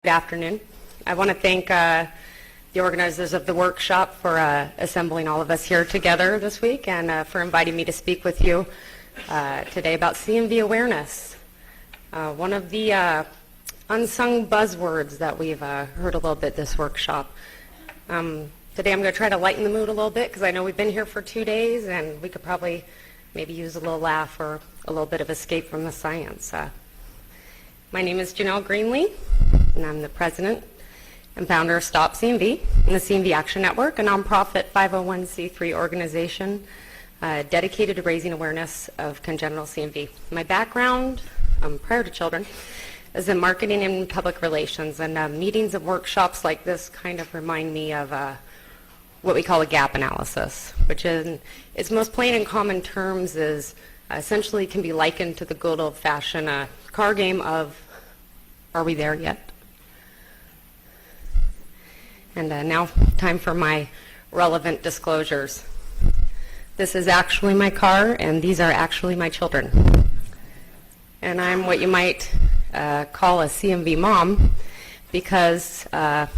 Good afternoon. I want to thank the organizers of the workshop for assembling all of us here together this week and for inviting me to speak with you today about CMV awareness. One of the unsung buzzwords that we've heard a little bit this workshop. Today I'm going to try to lighten the mood a little bit because I know we've been here for 2 days and we could probably maybe use a little laugh or a little bit of escape from the science. My name is Janelle Greenlee, and I'm the president and founder of Stop CMV and the CMV Action Network, a nonprofit 501c3 organization dedicated to raising awareness of congenital CMV. My background, prior to children, is in marketing and public relations, and meetings and workshops like this kind of remind me of what we call a gap analysis, which in its most plain and common terms is essentially can be likened to the good old-fashioned car game of, are we there yet? And now, time for my relevant disclosures. This is actually my car, and these are actually my children. And I'm what you might call a CMV mom, because the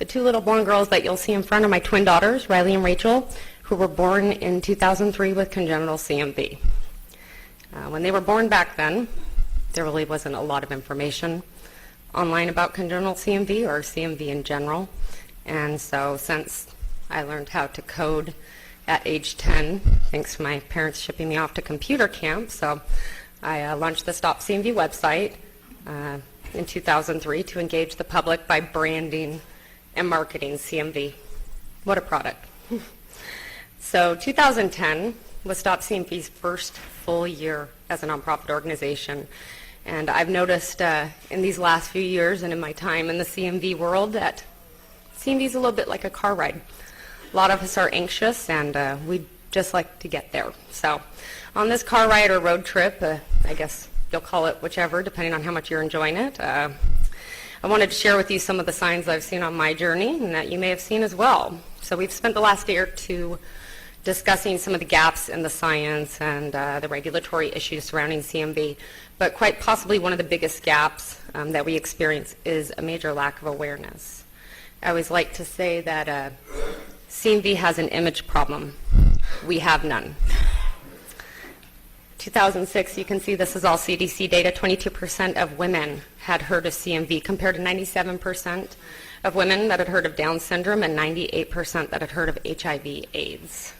two little blonde girls that you'll see in front are my twin daughters, Riley and Rachel, who were born in 2003 with congenital CMV. When they were born back then, there really wasn't a lot of information online about congenital CMV or CMV in general. And so since I learned how to code at age 10, thanks to my parents shipping me off to computer camp, so I launched the Stop CMV website in 2003 to engage the public by branding and marketing CMV. What a product. So 2010 was Stop CMV's first full year as a nonprofit organization. And I've noticed in these last few years and in my time in the CMV world that CMV is a little bit like a car ride. A lot of us are anxious and we'd just like to get there. So on this car ride or road trip, I guess you'll call it whichever, depending on how much you're enjoying it, I wanted to share with you some of the signs I've seen on my journey and that you may have seen as well. So we've spent the last day or two discussing some of the gaps in the science and the regulatory issues surrounding CMV, but quite possibly one of the biggest gaps that we experience is a major lack of awareness. I always like to say that CMV has an image problem. We have none. 2006, you can see this is all CDC data, 22% of women had heard of CMV compared to 97% of women that had heard of Down syndrome and 98% that had heard of HIV/AIDS.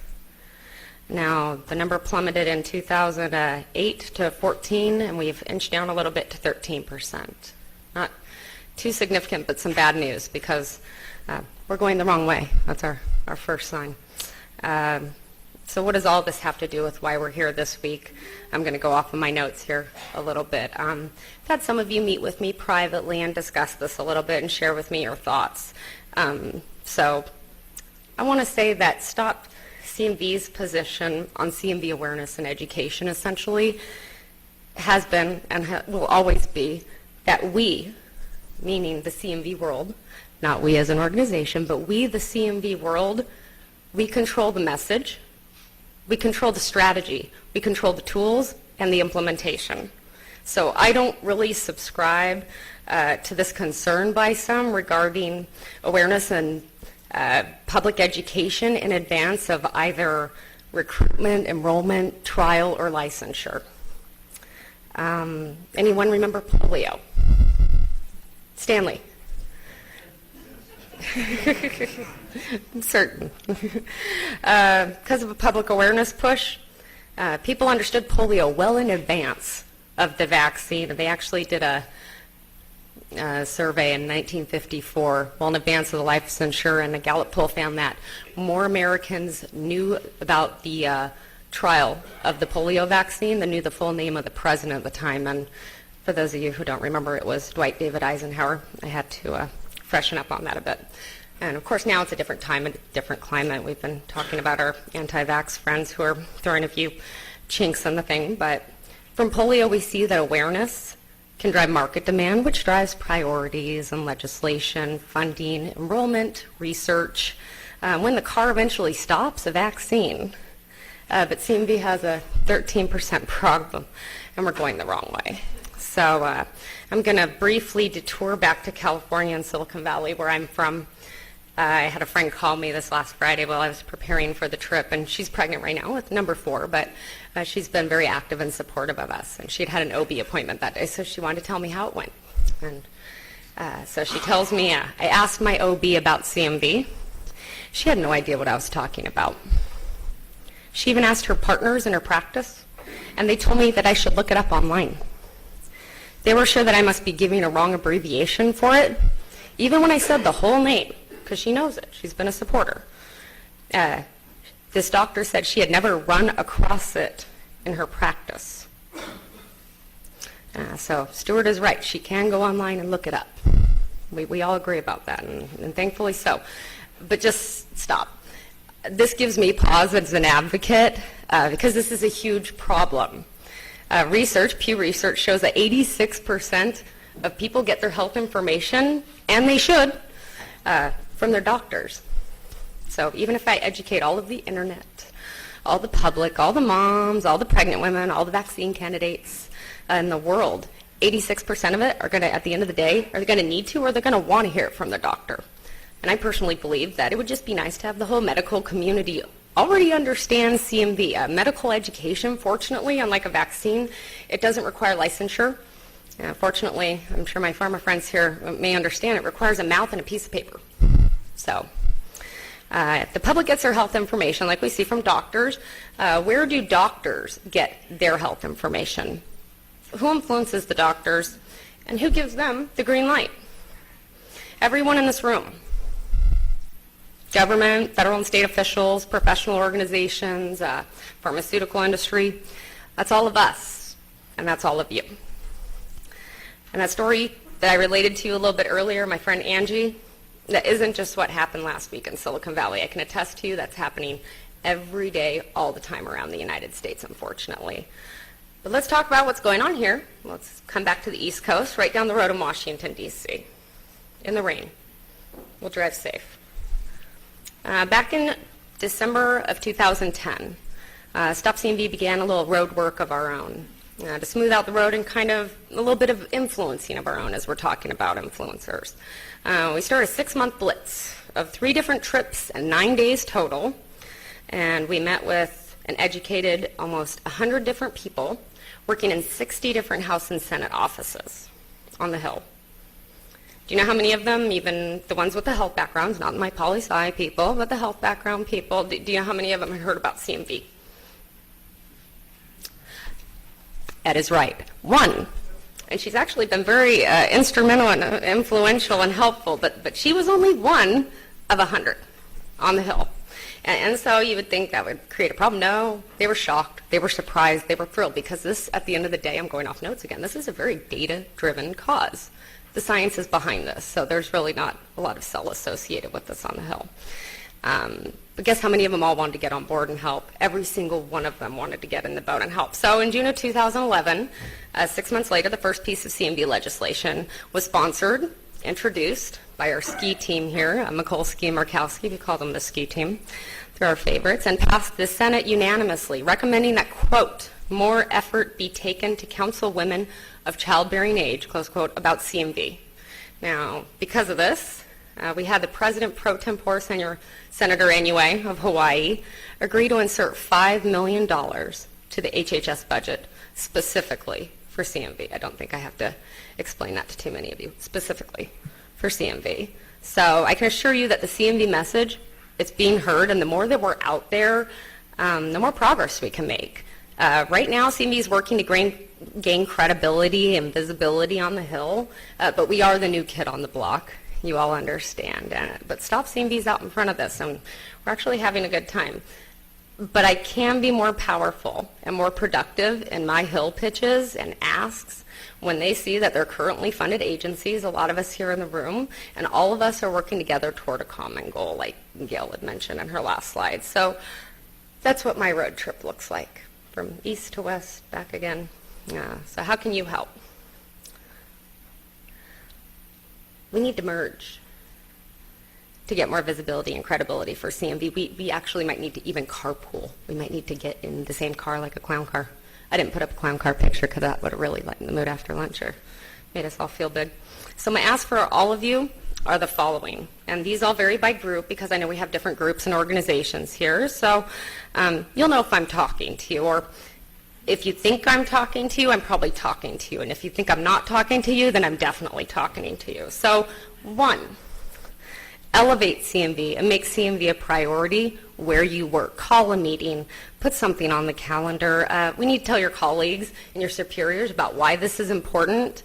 Now, the number plummeted in 2008 to 14, and we've inched down a little bit to 13%. Not too significant, but some bad news because we're going the wrong way. That's our first sign. So what does all this have to do with why we're here this week? I'm going to go off of my notes here a little bit. I've had some of you meet with me privately and discuss this a little bit and share with me your thoughts. So I want to say that Stop CMV's position on CMV awareness and education essentially has been and will always be that we, meaning the CMV world, not we as an organization, but we, the CMV world, we control the message, we control the strategy, we control the tools and the implementation. So I don't really subscribe to this concern by some regarding awareness and public education in advance of either recruitment, enrollment, trial, or licensure. Anyone remember polio? Stanley? I'm certain. Because of a public awareness push, people understood polio well in advance of the vaccine, and they actually did a survey in 1954, well in advance of the licensure, and a Gallup poll found that more Americans knew about the trial of the polio vaccine than knew the full name of the president at the time. And for those of you who don't remember, it was Dwight David Eisenhower. I had to freshen up on that a bit. And of course now it's a different time, a different climate. We've been talking about our anti-vax friends who are throwing a few chinks in the thing, but from polio we see that awareness can drive market demand, which drives priorities and legislation, funding, enrollment, research. When the car eventually stops, a vaccine. But CMV has a 13% problem, and we're going the wrong way. So I'm going to briefly detour back to California and Silicon Valley, where I'm from. I had a friend call me this last Friday while I was preparing for the trip, and she's pregnant right now with number 4, but she's been very active and supportive of us. And she'd had an OB appointment that day, so she wanted to tell me how it went. And so she tells me, I asked my OB about CMV. She had no idea what I was talking about. She even asked her partners in her practice, and they told me that I should look it up online. They were sure that I must be giving a wrong abbreviation for it, even when I said the whole name, because she knows it. She's been a supporter. This doctor said she had never run across it in her practice. So Stuart is right. She can go online and look it up. We all agree about that, and thankfully so. But just stop. This gives me pause as an advocate because this is a huge problem. Pew Research shows that 86% of people get their health information, and they should, from their doctors. So even if I educate all of the internet, all the public, all the moms, all the pregnant women, all the vaccine candidates in the world, 86% of it are going to, at the end of the day, are they going to need to, or they're going to want to hear it from their doctor. And I personally believe that it would just be nice to have the whole medical community already understand CMV. Medical education, fortunately, unlike a vaccine, it doesn't require licensure. Fortunately, I'm sure my pharma friends here may understand, it requires a mouth and a piece of paper. So if the public gets their health information, like we see from doctors, where do doctors get their health information? Who influences the doctors, and who gives them the green light? Everyone in this room. Government, federal and state officials, professional organizations, pharmaceutical industry. That's all of us, and that's all of you. And that story that I related to you a little bit earlier, my friend Angie, that isn't just what happened last week in Silicon Valley. I can attest to you that's happening every day, all the time around the United States, unfortunately. But let's talk about what's going on here. Let's come back to the East Coast, right down the road in Washington, D.C., in the rain. We'll drive safe. Back in December of 2010, Stop CMV began a little road work of our own to smooth out the road and kind of a little bit of influencing of our own as we're talking about influencers. We started a 6-month blitz of 3 different trips and 9 days total, and we met with and educated almost 100 different people working in 60 different House and Senate offices on the Hill. Do you know how many of them, even the ones with the health backgrounds, not my poli-sci people, but the health background people, do you know how many of them had heard about CMV? Ed is right. 1. And she's actually been very instrumental and influential and helpful, but she was only 1 of 100 on the Hill. And so you would think that would create a problem. No, they were shocked, they were surprised, they were thrilled, because this, at the end of the day, I'm going off notes again, this is a very data-driven cause. The science is behind this, so there's really not a lot of sell associated with this on the Hill. But guess how many of them all wanted to get on board and help? Every single one of them wanted to get in the boat and help. So in June of 2011, 6 months later, the first piece of CMV legislation was sponsored, introduced by our ski team here, Mikulski and Murkowski, we call them the ski team. They're our favorites, and passed the Senate unanimously, recommending that, quote, more effort be taken to counsel women of childbearing age, close quote, about CMV. Now, because of this, we had the President pro tempore, Senator Inouye of Hawaii, agree to insert $5 million to the HHS budget specifically for CMV. I don't think I have to explain that to too many of you, specifically for CMV. So I can assure you that the CMV message, it's being heard, and the more that we're out there, the more progress we can make. Right now, CMV is working to gain credibility and visibility on the Hill, but we are the new kid on the block. You all understand. But Stop CMV is out in front of this, and we're actually having a good time. But I can be more powerful and more productive in my Hill pitches and asks when they see that they're currently funded agencies, a lot of us here in the room, and all of us are working together toward a common goal, like Gail had mentioned in her last slide. So that's what my road trip looks like, from east to west, back again. So how can you help? We need to merge to get more visibility and credibility for CMV. We actually might need to even carpool. We might need to get in the same car like a clown car. I didn't put up a clown car picture because that would have really lightened the mood after lunch or made us all feel big. So my ask for all of you are the following, and these all vary by group because I know we have different groups and organizations here, so you'll know if I'm talking to you, or if you think I'm talking to you, I'm probably talking to you, and if you think I'm not talking to you, then I'm definitely talking to you. So 1, elevate CMV and make CMV a priority where you work. Call a meeting, put something on the calendar. We need to tell your colleagues and your superiors about why this is important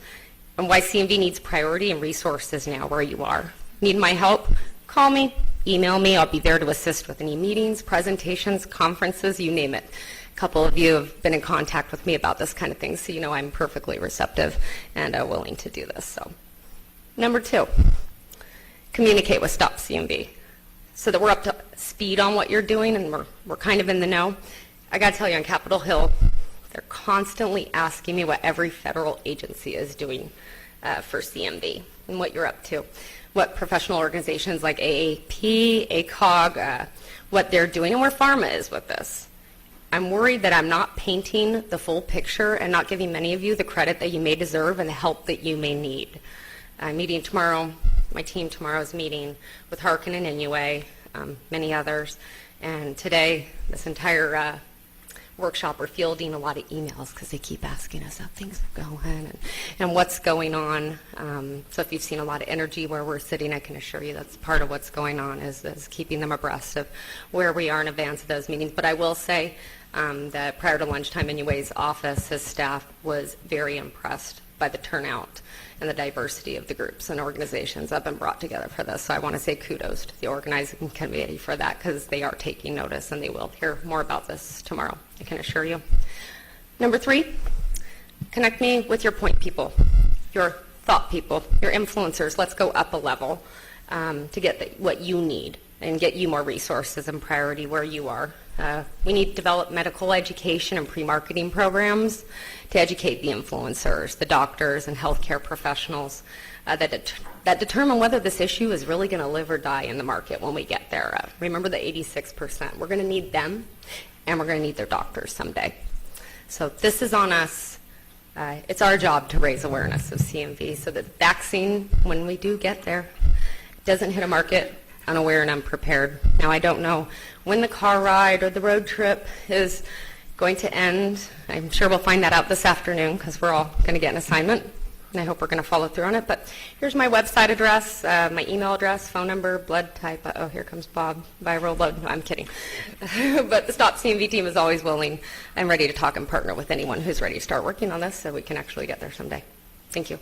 and why CMV needs priority and resources now where you are. Need my help? Call me, email me. I'll be there to assist with any meetings, presentations, conferences, you name it. A couple of you have been in contact with me about this kind of thing, so you know I'm perfectly receptive and willing to do this. So, number 2, communicate with Stop CMV so that we're up to speed on what you're doing and we're kind of in the know. I got to tell you, on Capitol Hill, they're constantly asking me what every federal agency is doing for CMV and what you're up to, what professional organizations like AAP, ACOG, what they're doing, and where pharma is with this. I'm worried that I'm not painting the full picture and not giving many of you the credit that you may deserve and the help that you may need. I'm meeting tomorrow, my team tomorrow is meeting with Harkin and Inouye, many others, and today, this entire workshop, we're fielding a lot of emails because they keep asking us how things are going and what's going on. So if you've seen a lot of energy where we're sitting, I can assure you that's part of what's going on is keeping them abreast of where we are in advance of those meetings. But I will say that prior to lunchtime, Inouye's office, his staff was very impressed by the turnout and the diversity of the groups and organizations that have been brought together for this. So I want to say kudos to the organizing committee for that because they are taking notice and they will hear more about this tomorrow, I can assure you. Number 3, connect me with your point people, your thought people, your influencers. Let's go up a level to get what you need and get you more resources and priority where you are. We need to develop medical education and pre-marketing programs to educate the influencers, the doctors and healthcare professionals that determine whether this issue is really going to live or die in the market when we get there. Remember the 86%. We're going to need them, and we're going to need their doctors someday. So this is on us. It's our job to raise awareness of CMV so that vaccine, when we do get there, doesn't hit a market unaware and unprepared. Now, I don't know when the car ride or the road trip is going to end. I'm sure we'll find that out this afternoon because we're all going to get an assignment, and I hope we're going to follow through on it. But here's my website address, my email address, phone number, blood type. Oh, here comes Bob. Viral load. No, I'm kidding. But the Stop CMV team is always willing and ready to talk and partner with anyone who's ready to start working on this so we can actually get there someday. Thank you.